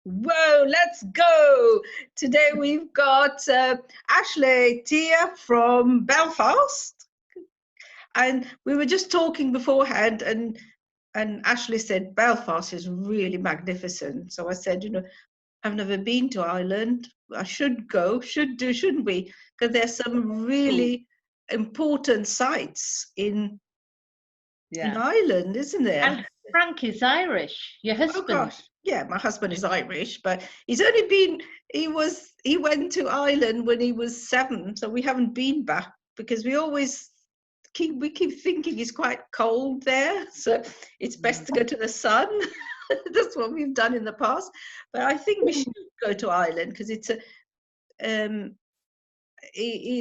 Whoa, let's go. Today we've got Ashley Teer from Belfast. And we were just talking beforehand, and Ashley said Belfast is really magnificent. So I said, I've never been to Ireland. I should go, should do, shouldn't we? Because there's some really important sites in Ireland, isn't there? And Frank is Irish, your husband. Oh gosh, yeah, my husband is Irish, but he went to Ireland when he was 7, so we haven't been back because we keep thinking it's quite cold there, so it's best to go to the sun. That's what we've done in the past, but I think we should go to Ireland because it's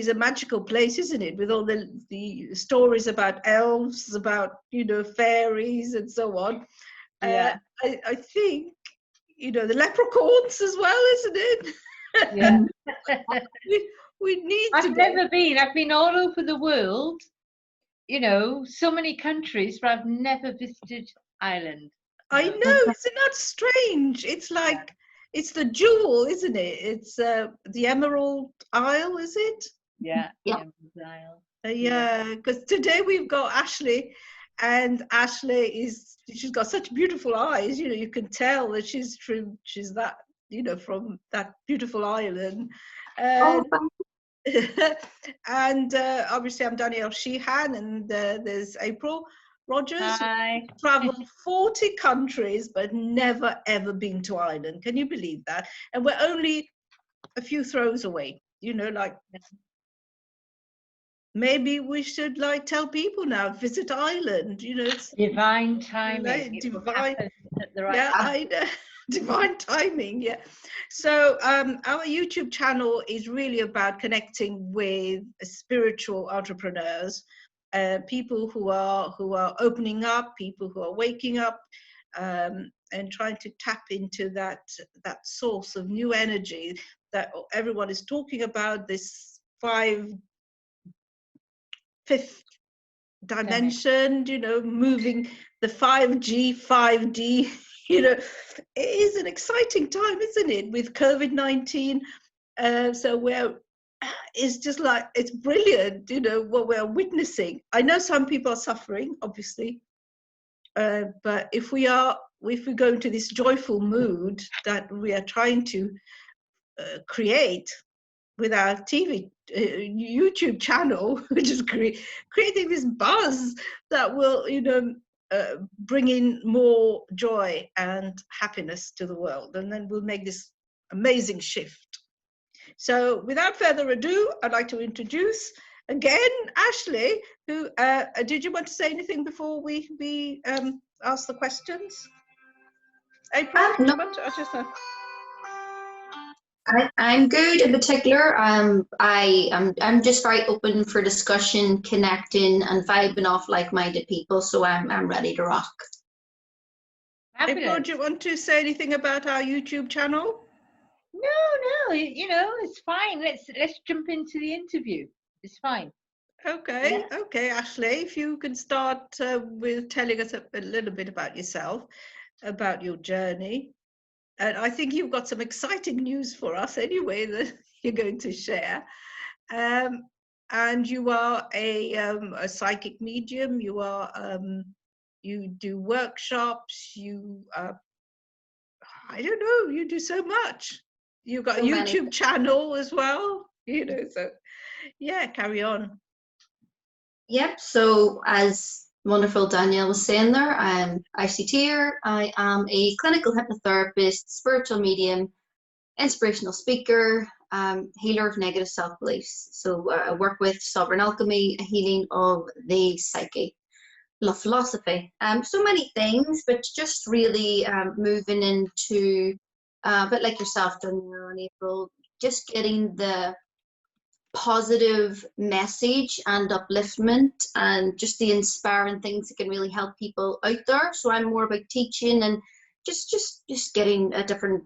a magical place, isn't it? With all the stories about elves, about fairies and so on. Yeah. I think the leprechauns as well, isn't it? Yeah. we need to I've never been. I've been all over the world, so many countries, but I've never visited Ireland. I know, isn't that strange? It's like it's the jewel, isn't it? It's the Emerald Isle, is it? Yeah. Yeah. Yeah, because today we've got Ashley, and Ashley she's got such beautiful eyes. You can tell that she's that from that beautiful island. And obviously I'm Danielle Sheehan, and there's April Rogers. Hi. Traveled 40 countries but never ever been to Ireland. Can you believe that? And we're only a few throws away, maybe we should tell people now, visit Ireland. It's divine timing. Divine, yeah, I know. Divine timing, yeah. So our YouTube channel is really about connecting with spiritual entrepreneurs, people who are opening up, people who are waking up, and trying to tap into that source of new energy that everyone is talking about, this fifth dimension, moving the 5D. It is an exciting time, isn't it, with COVID-19? So it's just it's brilliant, what we're witnessing. I know some people are suffering, obviously, but if we go into this joyful mood that we are trying to create with our YouTube channel, which is creating this buzz that will, bring in more joy and happiness to the world, and then we'll make this amazing shift. So, without further ado, I'd like to introduce again Ashley. Who did you want to say anything before we ask the questions? April, No. I'm good. In particular, I'm just very open for discussion, connecting, and vibing off like-minded people. So I'm ready to rock. April, do you want to say anything about our YouTube channel? No, it's fine. Let's jump into the interview. It's fine. Okay, Ashley, if you can start with telling us a little bit about yourself, about your journey. And I think you've got some exciting news for us anyway that you're going to share. And you are a psychic medium. You are you do workshops. You I don't know. You do so much. You've got a YouTube channel as well. So yeah, carry on. Yep. So as wonderful Danielle was saying there, I'm Ashley Teer. I am a clinical hypnotherapist, spiritual medium, inspirational speaker, healer of negative self-beliefs. So I work with sovereign alchemy, a healing of the psyche, love philosophy, so many things, but just really moving into a bit like yourself, Danielle and April, just getting the positive message and upliftment and just the inspiring things that can really help people out there. So I'm more about teaching and just getting a different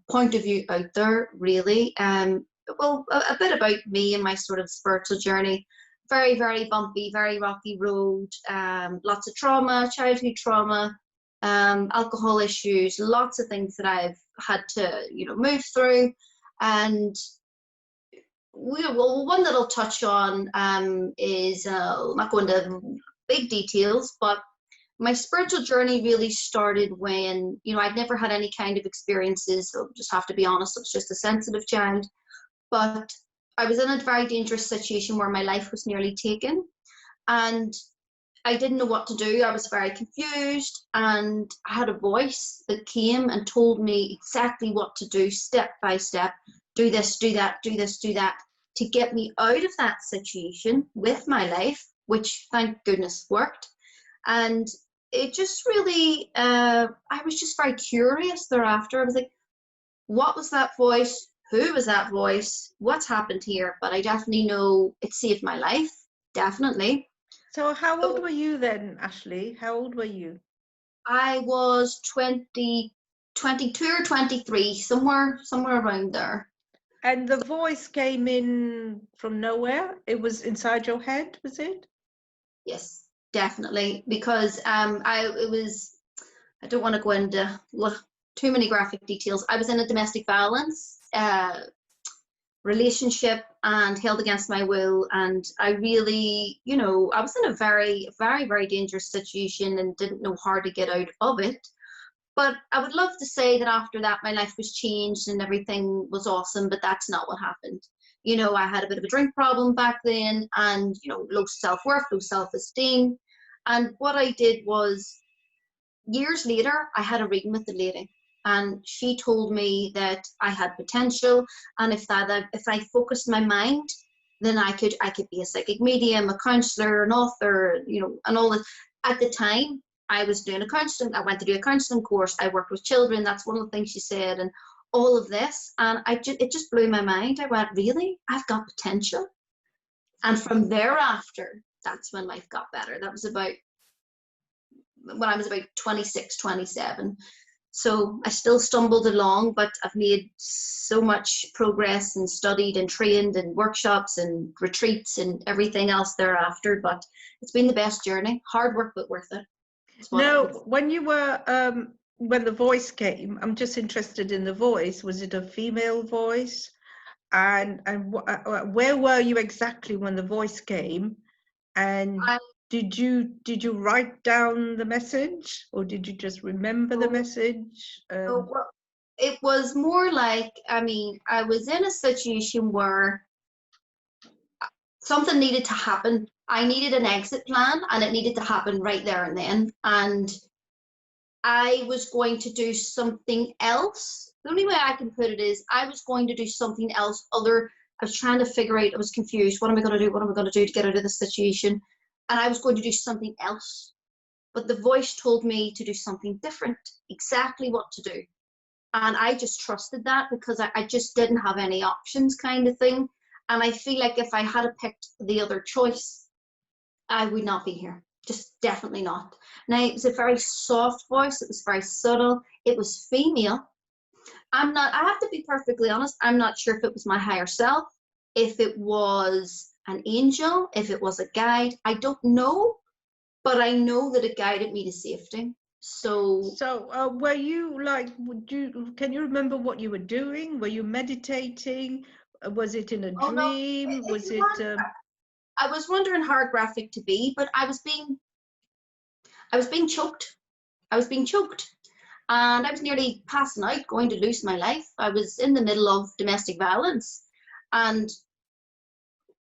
point of view out there, really. Well, a bit about me and my sort of spiritual journey. Very, very bumpy, very rocky road, lots of trauma, childhood trauma, alcohol issues, lots of things that I've had to, move through. And one that I'll touch on is, I'll not go into big details, but my spiritual journey really started when, I'd never had any kind of experiences. So just have to be honest, I was just a sensitive child. But I was in a very dangerous situation where my life was nearly taken. And I didn't know what to do. I was very confused, and I had a voice that came and told me exactly what to do, step by step. Do this, do that, do this, do that, to get me out of that situation with my life, which thank goodness worked. And it just really, I was just very curious thereafter. I was like, what was that voice? Who was that voice? What's happened here? But I definitely know it saved my life, definitely. So how old were you then, Ashley? How old were you? I was 22 or 23, somewhere around there. And the voice came in from nowhere? It was inside your head, was it? Yes, definitely. Because I don't want to go into too many graphic details. I was in a domestic violence relationship and held against my will, and I really, I was in a very, very, very dangerous situation and didn't know how to get out of it. But I would love to say that after that my life was changed and everything was awesome, but that's not what happened. I had a bit of a drink problem back then, and low self-worth, low self-esteem. And what I did was, years later, I had a reading with the lady, and she told me that I had potential, and if I focused my mind, then I could be a psychic medium, a counselor, an author, and all that. At the time, I was doing I went to do a counseling course. I worked with children. That's one of the things she said, and all of this, and it just blew my mind. I went, really? I've got potential. And from thereafter, that's when life got better. That was when I was about 26, 27. So I still stumbled along, but I've made so much progress and studied and trained and workshops and retreats and everything else thereafter. But it's been the best journey. Hard work, but worth it. No, when you were, when the voice came, I'm just interested in the voice. Was it a female voice? And where were you exactly when the voice came? And did you write down the message, or did you just remember the message? Well, it was more like, I was in a situation where something needed to happen. I needed an exit plan, and it needed to happen right there and then. And I was going to do something else. The only way I can put it is I was going to do something else I was trying to figure out, I was confused. What am I going to do? What am I going to do to get out of this situation? And I was going to do something else. But the voice told me to do something different, exactly what to do. And I just trusted that, because I just didn't have any options, kind of thing. And I feel like if I had picked the other choice, I would not be here. Just definitely not. Now, it was a very soft voice. It was very subtle. It was female. I have to be perfectly honest, I'm not sure if it was my higher self, if it was an angel, if it was a guide. I don't know, but I know that it guided me to safety. So were you can you remember what you were doing? Were you meditating? Was it in a dream? No, I was wondering how graphic to be, but I was being choked. I was being choked. And I was nearly passing out, going to lose my life. I was in the middle of domestic violence. And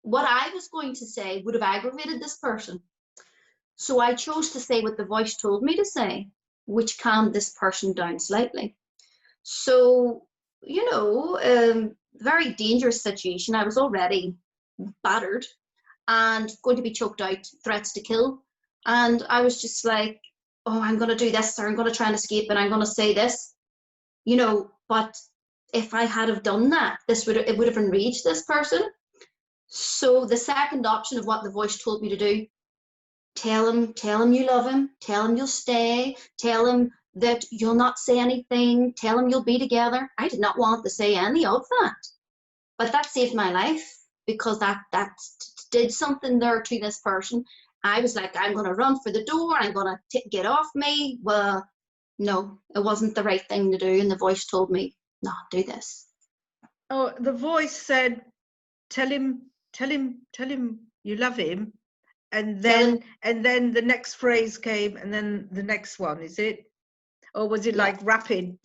what I was going to say would have aggravated this person. So I chose to say what the voice told me to say, which calmed this person down slightly. So, very dangerous situation. I was already battered and going to be choked out, threats to kill. And I was just like, oh, I'm going to do this, or I'm going to try and escape, and I'm going to say this, but if I had have done that, it would have enraged this person. So the second option of what the voice told me to do, tell him you love him, tell him you'll stay, tell him that you'll not say anything, tell him you'll be together. I did not want to say any of that, but that saved my life, because that did something there to this person. I was like, I'm going to run for the door. I'm going to get off me. Well, no, it wasn't the right thing to do. And the voice told me, no, do this. Oh, the voice said, tell him you love him. And then the next phrase came, and then the next one, is it? Or was it like rapid?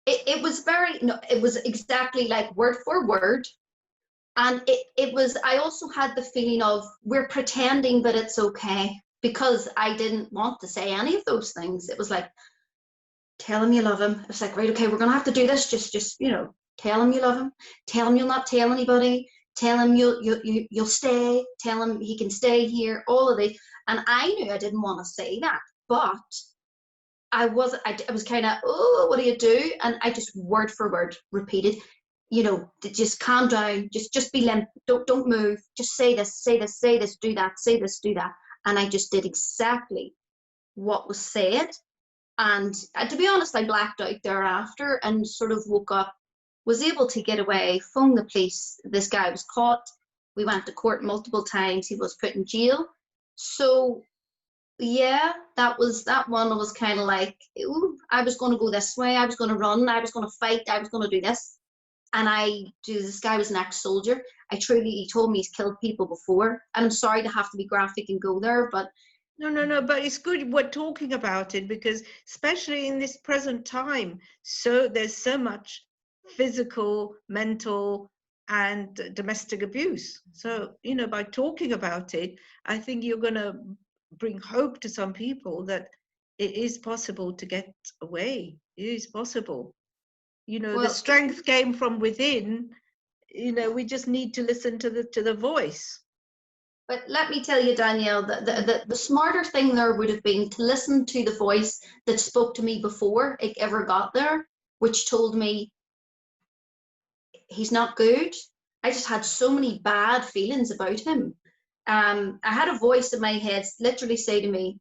It was very, no, it was exactly like word for word. And it was, I also had the feeling of, we're pretending that it's okay, because I didn't want to say any of those things. It was like, tell him you love him. It's like, right, okay, we're going to have to do this. Just, you know, tell him you love him. Tell him you'll not tell anybody. Tell him you'll stay. Tell him he can stay here. All of it. And I knew I didn't want to say that, but I was kind of, oh, what do you do? And I just word for word repeated, you know, just calm down, just be limp, don't move, just say this, do that, say this, do that. And I just did exactly what was said. And to be honest, I blacked out thereafter and sort of woke up, was able to get away, phone the police. This guy was caught. We went to court multiple times. He was put in jail. So yeah, that one was kind of like, ooh, I was going to go this way, I was going to run, I was going to fight, I was going to do this. And this guy was an ex-soldier. He told me he's killed people before. And I'm sorry to have to be graphic and go there, but No, but it's good we're talking about it, because especially in this present time, so there's so much physical, mental, and domestic abuse. So, you know, by talking about it, I think you're going to bring hope to some people that it is possible to get away. It is possible. You know, the strength came from within. You know, we just need to listen to the voice. But let me tell you, Danielle, the smarter thing there would have been to listen to the voice that spoke to me before it ever got there, which told me he's not good. I just had so many bad feelings about him. I had a voice in my head literally say to me,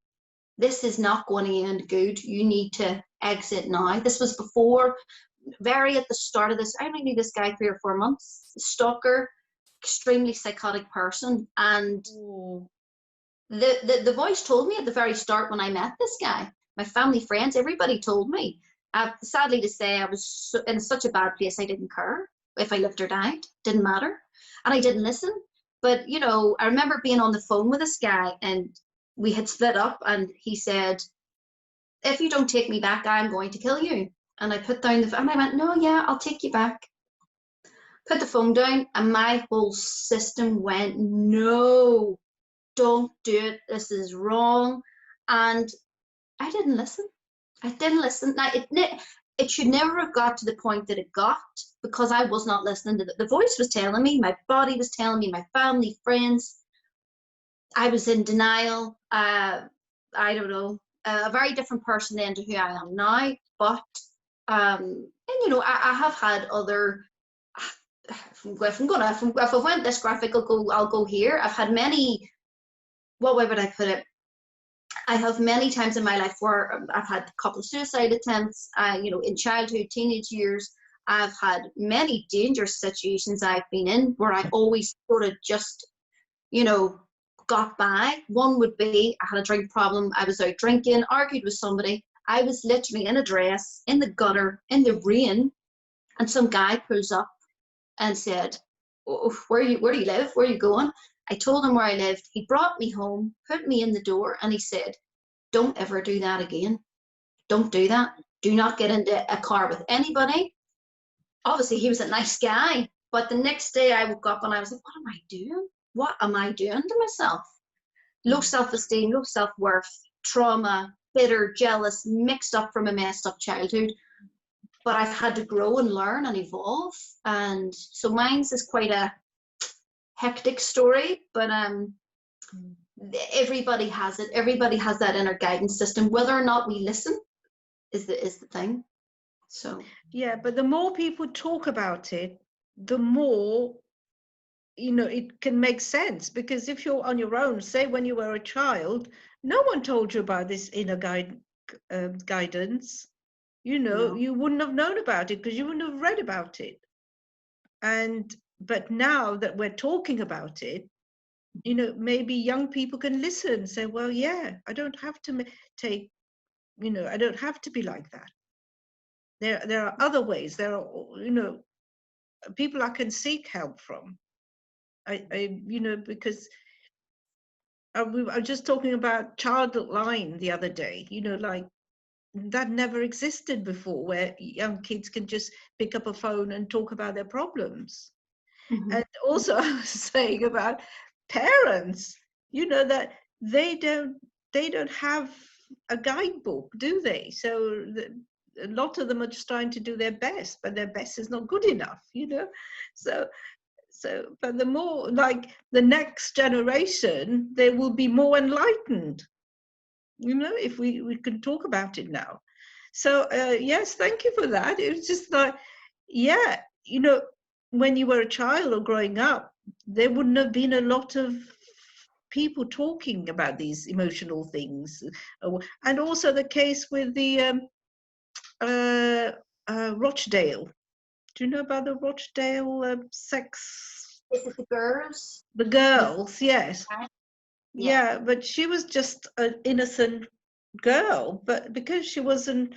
this is not going to end good. You need to exit now. This was before, very at the start of this. I only knew this guy 3 or 4 months. Stalker, extremely psychotic person. And the voice told me at the very start when I met this guy, my family, friends, everybody told me. Sadly to say, I was in such a bad place, I didn't care if I lived or died. Didn't matter. And I didn't listen. But, you know, I remember being on the phone with this guy, and we had split up, and he said, if you don't take me back, I'm going to kill you. And I put down the phone, and I went, no, yeah, I'll take you back. Put the phone down, and my whole system went, no, don't do it. This is wrong. And I didn't listen. Now, it should never have got to the point that it got, because I was not listening to the voice was telling me, my body was telling me, my family, friends. I was in denial. I don't know, a very different person then to who I am now. But and you know, I have had other. If I went this graphic, I'll go here. I've had many. What way would I put it? I have many times in my life where I've had a couple of suicide attempts. You know, in childhood, teenage years, I've had many dangerous situations I've been in where I always sort of just, you know, got by. One would be I had a drink problem. I was out drinking, argued with somebody. I was literally in a dress, in the gutter, in the rain, and some guy pulls up and said, oh, where do you live? Where are you going? I told him where I lived. He brought me home, put me in the door, and he said, don't ever do that again. Don't do that. Do not get into a car with anybody. Obviously, he was a nice guy, but the next day I woke up and I was like, what am I doing? What am I doing to myself? Low self-esteem, low self-worth, trauma, bitter, jealous, mixed up from a messed up childhood. But I've had to grow and learn and evolve. And so mine's is quite a hectic story, but everybody has it. Everybody has that inner guidance system. Whether or not we listen is the thing. So yeah, but the more people talk about it, the more, you know, it can make sense. Because if you're on your own, say when you were a child, no one told you about this inner guidance. You know, you wouldn't have known about it because you wouldn't have read about it. But now that we're talking about it, you know, maybe young people can listen and say, well, yeah, I don't have to take I don't have to be like that. There are other ways. There are, people I can seek help from. Because I was just talking about Childline the other day, like that never existed before, where young kids can just pick up a phone and talk about their problems. And also I was saying about parents, that they don't have a guidebook, do they? So a lot of them are just trying to do their best, but their best is not good enough, so but the more, like, the next generation, they will be more enlightened, if we can talk about it now. So yes, thank you for that. It was just like, yeah, when you were a child or growing up, there wouldn't have been a lot of people talking about these emotional things. And also the case with the Rochdale. Do you know about the Rochdale sex? Is it the girls? The girls, yes. Yeah. Yeah, but she was just an innocent girl. But because she wasn't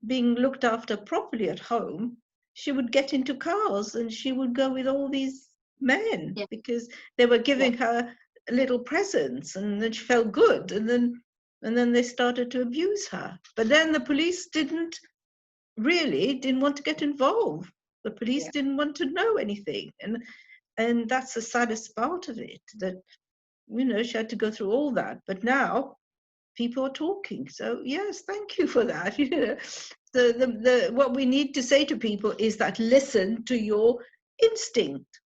being looked after properly at home, she would get into cars and she would go with all these men because they were giving her little presents, and then she felt good. And then they started to abuse her. But then the police didn't want to get involved. The police didn't want to know anything. And that's the saddest part of it, that she had to go through all that. But now people are talking. So yes, thank you for that. The what we need to say to people is that listen to your instinct,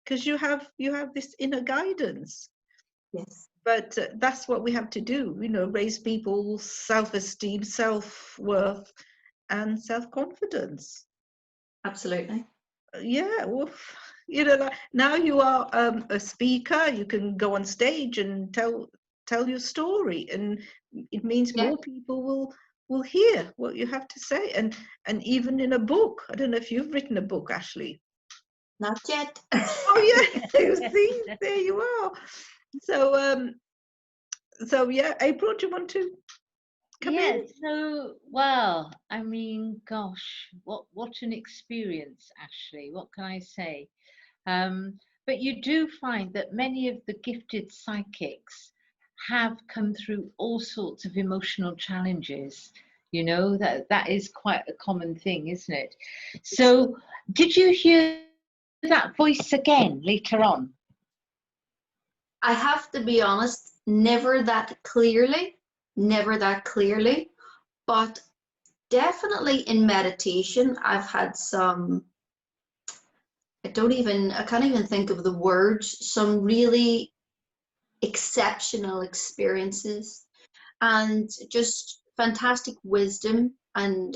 because you have this inner guidance. Yes. But that's what we have to do, raise people's self-esteem, self-worth, and self-confidence. Absolutely. Yeah, well, now you are a speaker. You can go on stage and tell your story, and it means more people will hear what you have to say. And even in a book, I don't know if you've written a book, Ashley. Not yet. Oh yeah, you see, there you are. So yeah, April, do you want to come in? So, well, I mean, gosh, what an experience, Ashley. What can I say? But you do find that many of the gifted psychics have come through all sorts of emotional challenges. That is quite a common thing, isn't it? So, did you hear that voice again later on? I have to be honest, never that clearly, but definitely in meditation, I've had some, I can't even think of the words, some really exceptional experiences and just fantastic wisdom and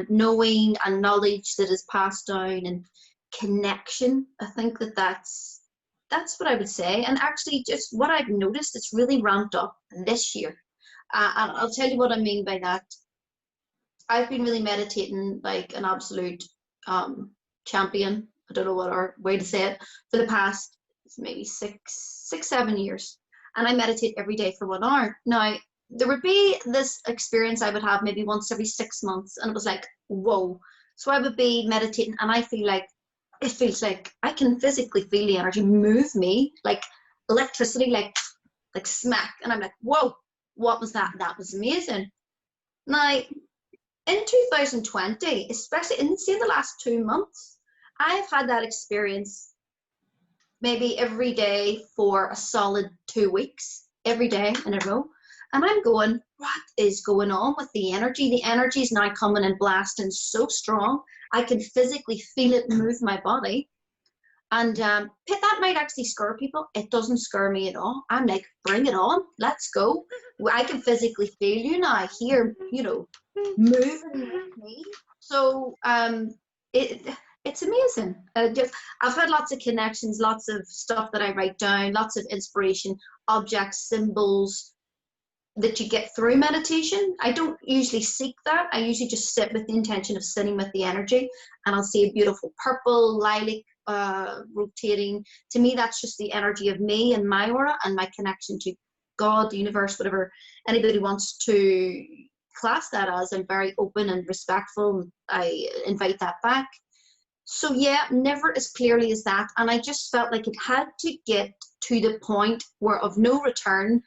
knowing and knowledge that is passed down, and connection. I think that's what I would say. And actually, just what I've noticed, it's really ramped up this year. And I'll tell you what I mean by that. I've been really meditating like an absolute champion. I don't know what our way to say it, for the past maybe 7 years. And I meditate every day for 1 hour. Now, there would be this experience I would have maybe once every 6 months, and it was like, whoa. So I would be meditating, and it feels like I can physically feel the energy move me, like electricity, like smack. And I'm like, whoa, what was that? That was amazing. Now, in 2020, especially in, say, the last 2 months, I've had that experience maybe every day for a solid 2 weeks, every day in a row. And I'm going, what is going on with the energy? The energy is now coming and blasting so strong. I can physically feel it move my body. And that might actually scare people. It doesn't scare me at all. I'm like, bring it on. Let's go. I can physically feel you now here, moving with me. So it's amazing. I've had lots of connections, lots of stuff that I write down, lots of inspiration, objects, symbols that you get through meditation. I don't usually seek that. I usually just sit with the intention of sitting with the energy, and I'll see a beautiful purple lilac rotating. To me, that's just the energy of me and my aura and my connection to God, the universe, whatever anybody wants to class that as I'm very open and respectful. And I invite that back. So yeah, never as clearly as that. And I just felt like it had to get to the point where of no return,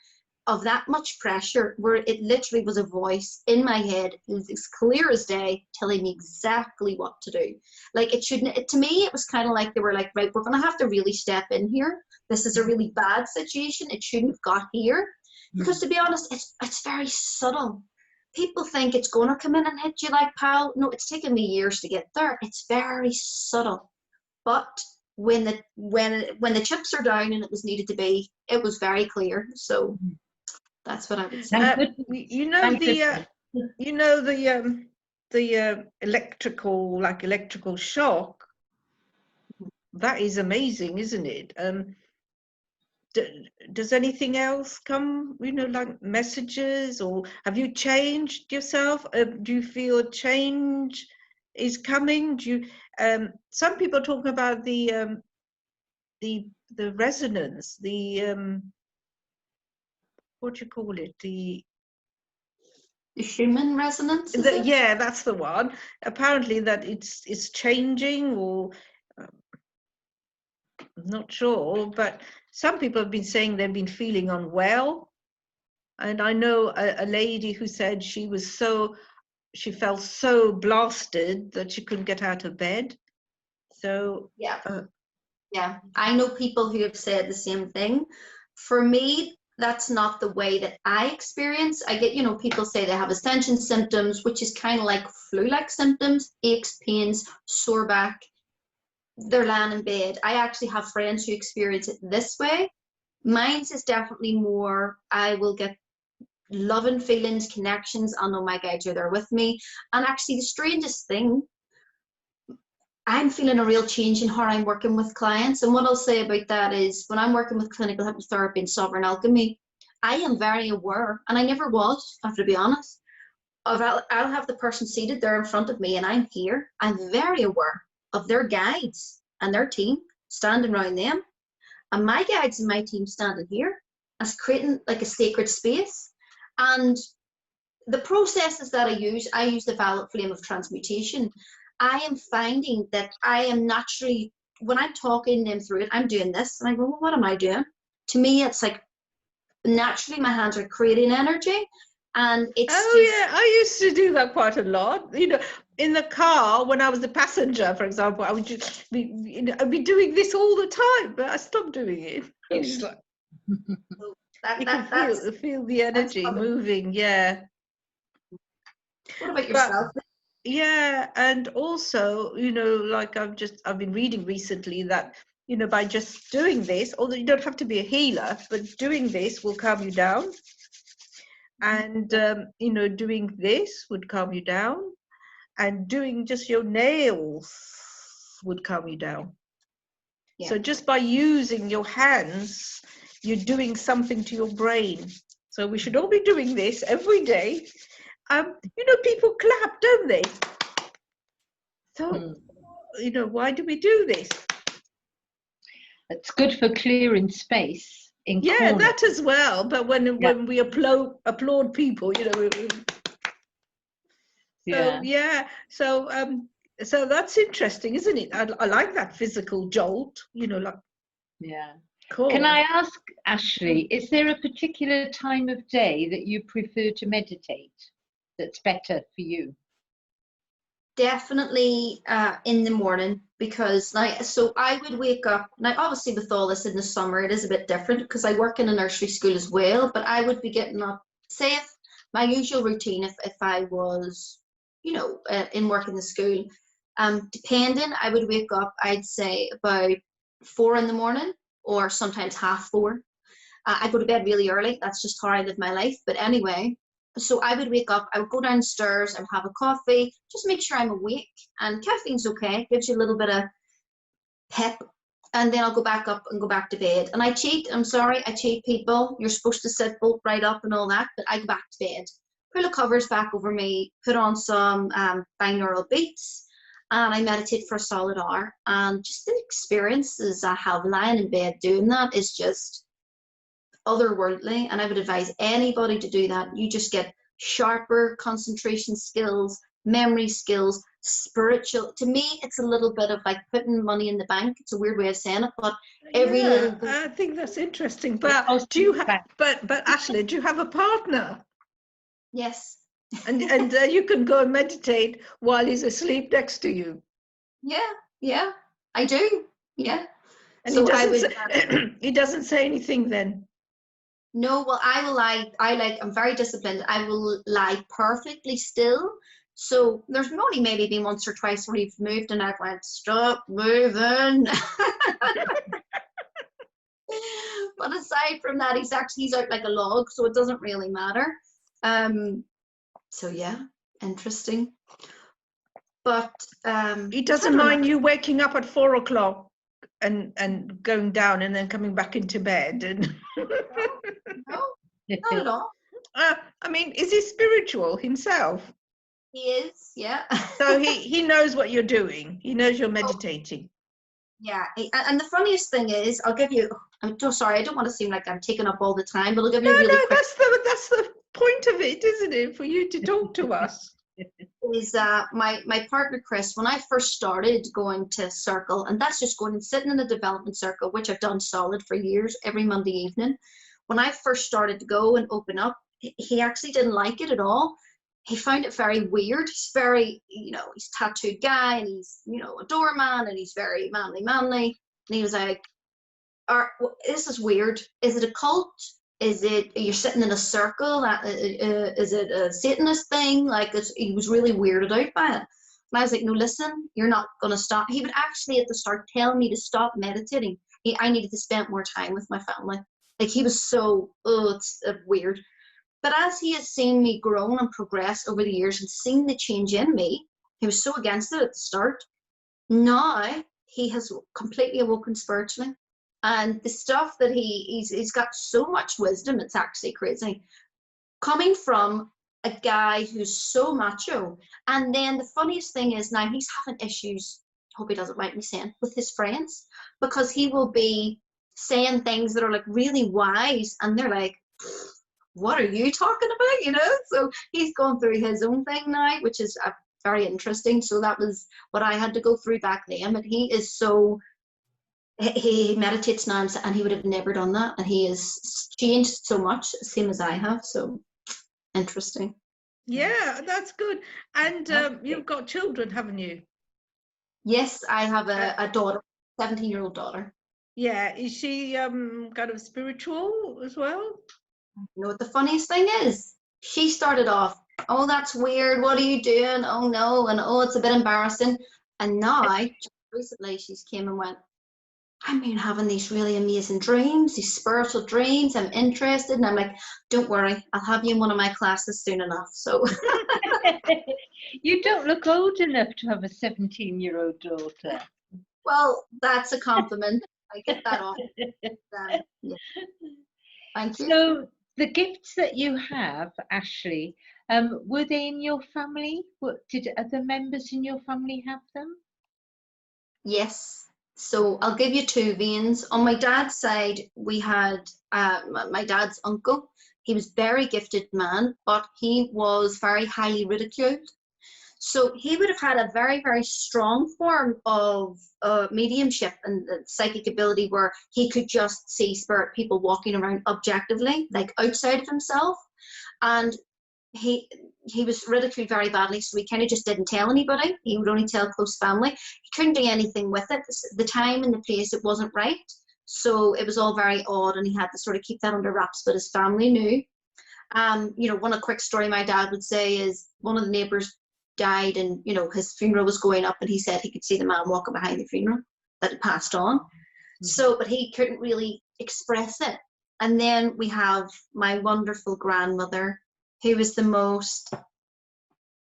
of that much pressure, where it literally was a voice in my head, it was as clear as day, telling me exactly what to do. Like, it shouldn't, to me, it was kind of like they were like, right, we're going to have to really step in here. This is a really bad situation. It shouldn't have got here. Because to be honest, it's very subtle. People think it's going to come in and hit you like, pal. No, it's taken me years to get there. It's very subtle. But when the chips are down and it was needed to be, it was very clear. So that's what I would say. The electrical shock. That is amazing, isn't it? Does anything else come, like messages, or have you changed yourself? Do you feel a change is coming? Do you, some people talk about the resonance, what do you call it? The human resonance? Yeah, that's the one. Apparently that it's changing, or I'm not sure, but some people have been saying they've been feeling unwell. And I know a lady who said she felt so blasted that she couldn't get out of bed. So yeah, I know people who have said the same thing. For me, that's not the way that I experience. I get, people say they have ascension symptoms, which is kind of like flu-like symptoms, aches, pains, sore back. They're lying in bed. I actually have friends who experience it this way. Mine's is definitely more, I will get loving feelings, connections. I know my guides are there with me. And actually, the strangest thing, I'm feeling a real change in how I'm working with clients. And what I'll say about that is, when I'm working with clinical hypnotherapy and sovereign alchemy, I am very aware, and I never was, I have to be honest, I'll have the person seated there in front of me and I'm here. I'm very aware of their guides and their team standing around them. And my guides and my team standing here, as creating like a sacred space. And the processes that I use the violet flame of transmutation. I am finding that I am naturally, when I'm talking them through it, I'm doing this, and I go, well, what am I doing? To me, it's like naturally my hands are creating energy, and it's yeah, I used to do that quite a lot. In the car when I was the passenger, for example, I would just be, I'd be doing this all the time, but I stopped doing it. It's like, you can feel the energy moving. Yeah. What about yourself? Yeah, and also, like I've been reading recently that, by just doing this, although you don't have to be a healer, but doing this will calm you down. And, doing this would calm you down, and doing just your nails would calm you down. Yeah. So just by using your hands, you're doing something to your brain. So we should all be doing this every day. People clap, don't they? So, why do we do this? It's good for clearing space in corners. That as well. But when we applaud people, So that's interesting, isn't it? I like that physical jolt. Yeah. Cool. Can I ask, Ashley, is there a particular time of day that you prefer to meditate that's better for you? Definitely in the morning, because so I would wake up, now obviously with all this in the summer it is a bit different because I work in a nursery school as well, but I would be getting up, say if my usual routine, if I was in work in the school, depending, I would wake up, I'd say about 4 in the morning, or sometimes 3:30. I go to bed really early, that's just how I live my life. But anyway, so I would wake up, I would go downstairs, I would have a coffee, just make sure I'm awake. And caffeine's okay, gives you a little bit of pep. And then I'll go back up and go back to bed. And I cheat, I'm sorry, I cheat people. You're supposed to sit bolt right up and all that, but I go back to bed. Pull the covers back over me, put on some binaural beats, and I meditate for a solid hour. And just the experiences I have lying in bed doing that is just otherworldly, and I would advise anybody to do that. You just get sharper concentration skills, memory skills, spiritual. To me, it's a little bit of like putting money in the bank. It's a weird way of saying it, but every little bit. I think that's interesting. Oh, But but Ashley, do you have a partner? Yes. And you can go and meditate while he's asleep next to you. Yeah, I do. Yeah. And So he doesn't say anything then. No, well, I'm very disciplined. I will lie perfectly still. So there's only maybe been once or twice where he's moved and I've went, stop moving. But aside from that, he's out like a log, so it doesn't really matter. So yeah, interesting. But he doesn't mind you waking up at 4 o'clock and going down and then coming back into bed. And no, not at all. I mean, is he spiritual himself? He is, yeah. So he knows what you're doing. He knows you're meditating. Yeah, and the funniest thing is, I'll give you. I'm so sorry. I don't want to seem like I'm taking up all the time, but I'll give you a really quick. That's the point of it, isn't it? For you to talk to us. Is my partner Chris, when I first started going to circle, and that's just going and sitting in a development circle, which I've done solid for years every Monday evening. When I first started to go and open up, he actually didn't like it at all. He found it very weird. He's very, he's a tattooed guy, and he's, a doorman, and he's very manly. And he was like, this is weird. Is it a cult? Is it, you're sitting in a circle? Is it a Satanist thing? Like, he was really weirded out by it. And I was like, no, listen, you're not going to stop. He would actually at the start tell me to stop meditating. I needed to spend more time with my family. Like, he was so, it's weird. But as he has seen me grow and progress over the years and seen the change in me, he was so against it at the start. Now he has completely awoken spiritually. And the stuff that he's got so much wisdom, it's actually crazy. Coming from a guy who's so macho. And then the funniest thing is now he's having issues, hope he doesn't mind me saying, with his friends, because he will be saying things that are like really wise and they're like, what are you talking about? So he's going through his own thing now, which is very interesting. So that was what I had to go through back then. But he is so, he meditates now and he would have never done that. And he has changed so much, same as I have. So interesting. Yeah, that's good. And you've got children, haven't you? Yes, I have a daughter, 17-year-old daughter. Yeah, is she kind of spiritual as well? You know what the funniest thing is? She started off, oh, that's weird. What are you doing? Oh, no. And oh, it's a bit embarrassing. And now, just recently, she's came and went, I've been having these really amazing dreams, these spiritual dreams. I'm interested. And I'm like, don't worry. I'll have you in one of my classes soon enough. So you don't look old enough to have a 17-year-old daughter. Well, that's a compliment. I get that off. Yeah. Thank you. So the gifts that you have, Ashley, were they in your family? Did other members in your family have them? Yes. So I'll give you two veins. On my dad's side, we had my dad's uncle. He was a very gifted man, but he was very highly ridiculed. So he would have had a very, very strong form of mediumship and psychic ability where he could just see spirit people walking around objectively, like outside of himself. And he was ridiculed very badly, so he kind of just didn't tell anybody. He would only tell close family. He couldn't do anything with it. The time and the place, it wasn't right. So it was all very odd, and he had to sort of keep that under wraps, but his family knew. One quick story my dad would say is one of the neighbors died, and his funeral was going up, and he said he could see the man walking behind the funeral that had passed on. Mm-hmm. So, but he couldn't really express it. And then we have my wonderful grandmother, who was the most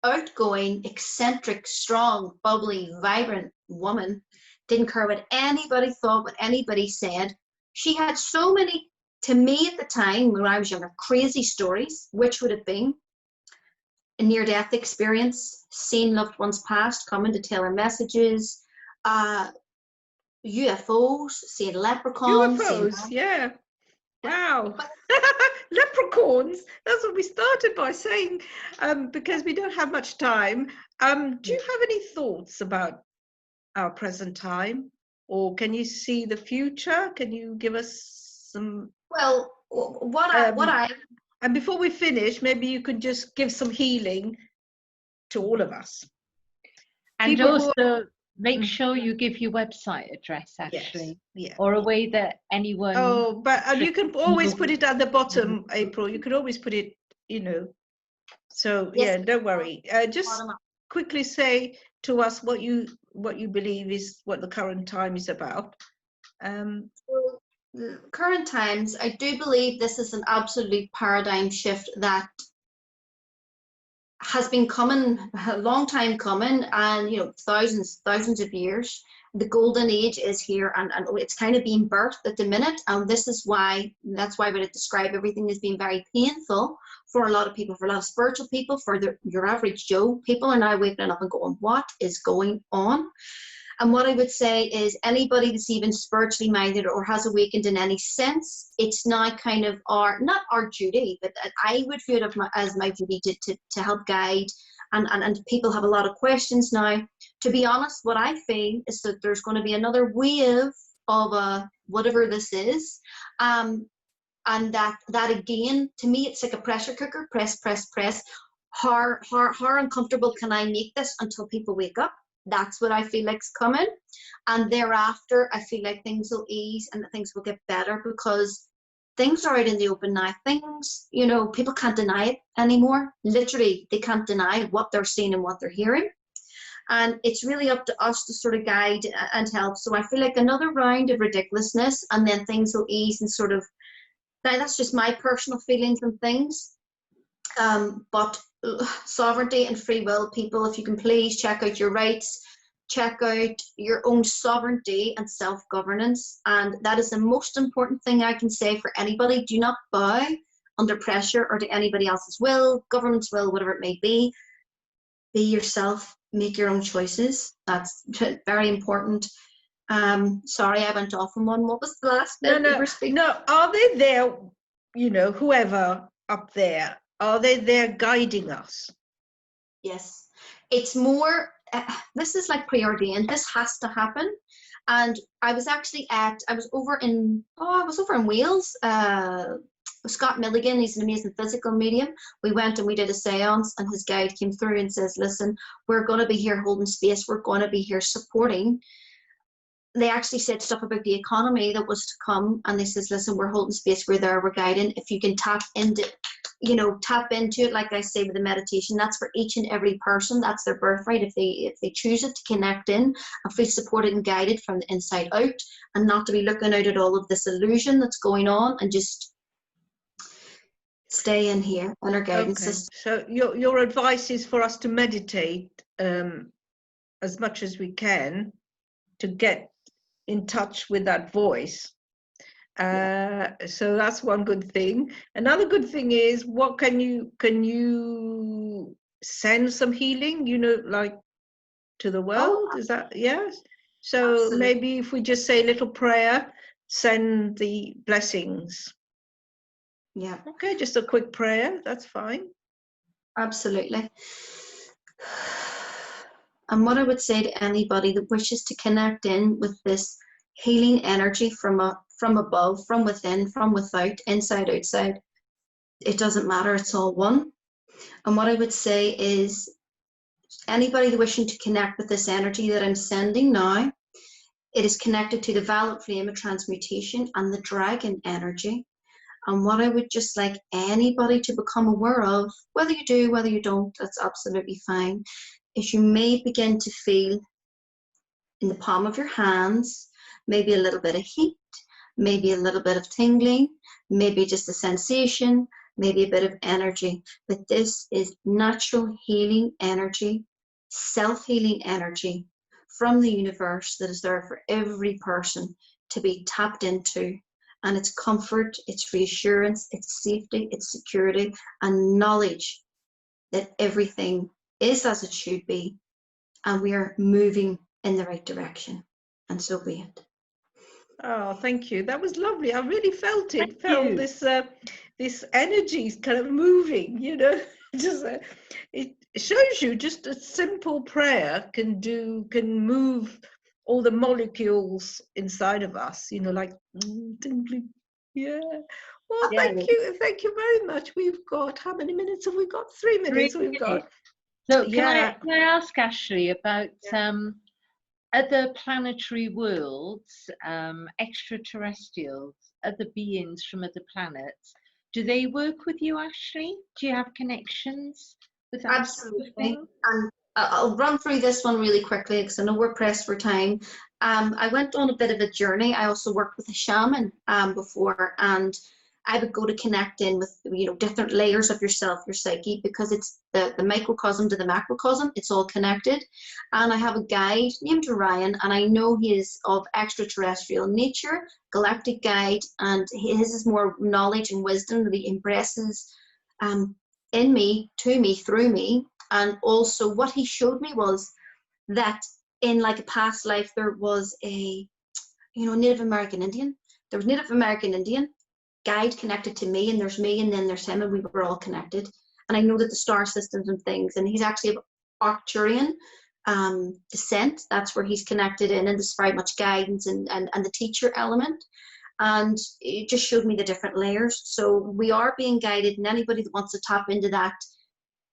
outgoing, eccentric, strong, bubbly, vibrant woman. Didn't care what anybody thought, what anybody said. She had so many, to me at the time when I was younger, crazy stories, which would have been a near-death experience, seeing loved ones past, coming to tell her messages, UFOs, seeing leprechauns. UFOs, yeah. Wow. Leprechauns. That's what we started by saying, because we don't have much time. Do you have any thoughts about our present time, or can you see the future? Can you give us some? Well, And before we finish, maybe you could just give some healing to all of us. And People also make sure you give your website address, actually, yes, or a way that anyone. Oh, but you can always put it at the bottom, April. You could always put it, So Yes. yeah, don't worry. Just quickly say to us what you believe is what the current time is about. Current times, I do believe this is an absolute paradigm shift that has been coming a long time coming, and thousands of years. The golden age is here, and it's kind of being birthed at the minute, and that's why I would describe everything as being very painful for a lot of people, for a lot of spiritual people, for your average Joe. People are now waking up and going, what is going on? And what I would say is anybody that's even spiritually minded or has awakened in any sense, it's now kind of not our duty, but I would feel it as my duty to help guide. And people have a lot of questions now. To be honest, what I feel is that there's going to be another wave of whatever this is. And that again, to me, it's like a pressure cooker, press. How uncomfortable can I make this until people wake up? That's what I feel like's coming. And thereafter, I feel like things will ease and things will get better, because things are out in the open now. Things, people can't deny it anymore. Literally, they can't deny what they're seeing and what they're hearing. And it's really up to us to sort of guide and help. So I feel like another round of ridiculousness, and then things will ease and sort of, now that's just my personal feelings and things. But sovereignty and free will, people, if you can please check out your rights, check out your own sovereignty and self-governance. And that is the most important thing I can say for anybody. Do not bow under pressure or to anybody else's will, government's will, whatever it may be. Be yourself, make your own choices. That's very important. Sorry, I went off on one. What was the last bit you were speaking? No, are they there, whoever up there, are they there guiding us? Yes. It's more, this is like preordained. This has to happen. And I was actually over in Wales. Scott Milligan, he's an amazing physical medium. We went and we did a seance, and his guide came through and says, listen, we're going to be here holding space. We're going to be here supporting. They actually said stuff about the economy that was to come, and they says, listen, we're holding space, we're there, we're guiding. If you can tap into it, like I say with the meditation, that's for each and every person. That's their birthright. If they choose it, to connect in and feel supported and guided from the inside out, and not to be looking out at all of this illusion that's going on, and just stay in here on our guidance system. So your advice is for us to meditate as much as we can to get in touch with that voice. So that's one good thing. Another good thing is, what can you send some healing, like to the world? Is that, yes? So absolutely. Maybe if we just say a little prayer, send the blessings. Yeah. Okay, just a quick prayer, that's fine. Absolutely. And what I would say to anybody that wishes to connect in with this healing energy from above, from within, from without, inside, outside, it doesn't matter, it's all one. And what I would say is, anybody wishing to connect with this energy that I'm sending now, it is connected to the violet flame of transmutation and the dragon energy. And what I would just like anybody to become aware of, whether you do, whether you don't, that's absolutely fine, is you may begin to feel in the palm of your hands, maybe a little bit of heat, maybe a little bit of tingling, maybe just a sensation, maybe a bit of energy. But this is natural healing energy, self-healing energy from the universe that is there for every person to be tapped into. And it's comfort, it's reassurance, it's safety, it's security, and knowledge that everything is as it should be, and we are moving in the right direction. And so be it. Oh, thank you. That was lovely. I really felt it. Thank Felt you. this energy kind of moving. You know, just it shows you just a simple prayer can move all the molecules inside of us. You know, like tingling. Yeah. Well, Yeah, thank you very much. We've got how many minutes have we got? 3 minutes. 3 We've got. minutes. So Yeah. can I ask Ashley about other planetary worlds, extraterrestrials, other beings from other planets? Do they work with you, Ashley? Do you have connections with that sort of Absolutely. thing? And I'll run through this one really quickly because I know we're pressed for time. I went on a bit of a journey. I also worked with a shaman before, and I would go to connect in with, you know, different layers of yourself, your psyche, because it's the microcosm to the macrocosm. It's all connected. And I have a guide named Ryan, and I know he is of extraterrestrial nature, galactic guide, and his is more knowledge and wisdom that he impresses um, in me, to me, through me. And also what he showed me was that in like a past life there was a, you know, Native American Indian. There was Native American Indian guide connected to me, and there's me, and then there's him, and we were all connected. And I know that the star systems and things, and he's actually of Arcturian descent. That's where he's connected in, and there's very much guidance and the teacher element. And it just showed me the different layers. So we are being guided, and anybody that wants to tap into that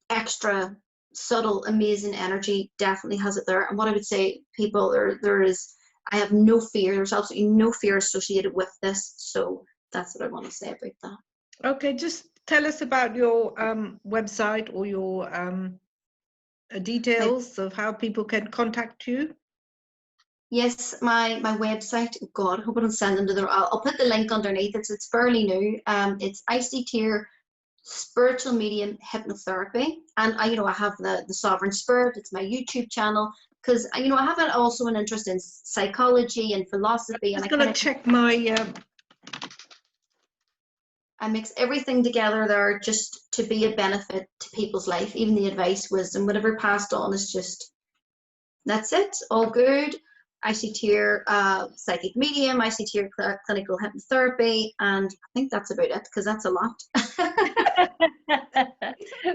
extra subtle, amazing energy definitely has it there. And what I would say, people, there is, I have no fear. There's absolutely no fear associated with this. So that's what I want to say about that. Okay, just tell us about your website or your details of how people can contact you. Yes, my website. Oh God, I hope I don't send them to the. I'll put the link underneath. It's fairly new. It's Ashley Teer Spiritual Medium Hypnotherapy, and I have the Sovereign Spirit. It's my YouTube channel because I have also an interest in psychology and philosophy, I'm and just gonna check my. I mix everything together there just to be a benefit to people's life. Even the advice, wisdom, whatever passed on is just, that's it, all good. Ashley Teer psychic medium, Ashley Teer clinical hypnotherapy, and I think that's about it because that's a lot.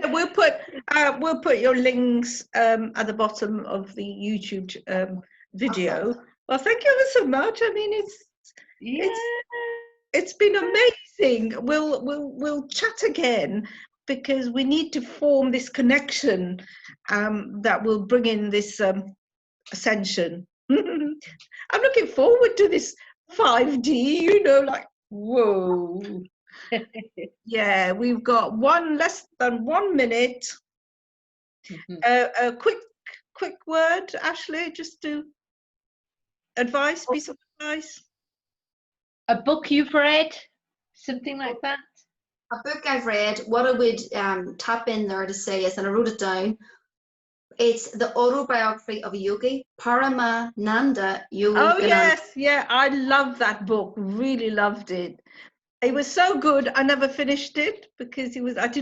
We'll put your links at the bottom of the YouTube video. Well, thank you ever so much. I mean, it's been amazing. We'll chat again because we need to form this connection that will bring in this ascension. I'm looking forward to this 5D, like, whoa. Yeah, we've got less than 1 minute. A quick word, Ashley, just to piece of advice. A book you've read, something like that. A book I've read, what I would tap in there to say is, and I wrote it down, it's the autobiography of a yogi, Paramananda Yogi. Oh yes, yeah, I love that book. Really loved it. It was so good. I never finished it because I didn't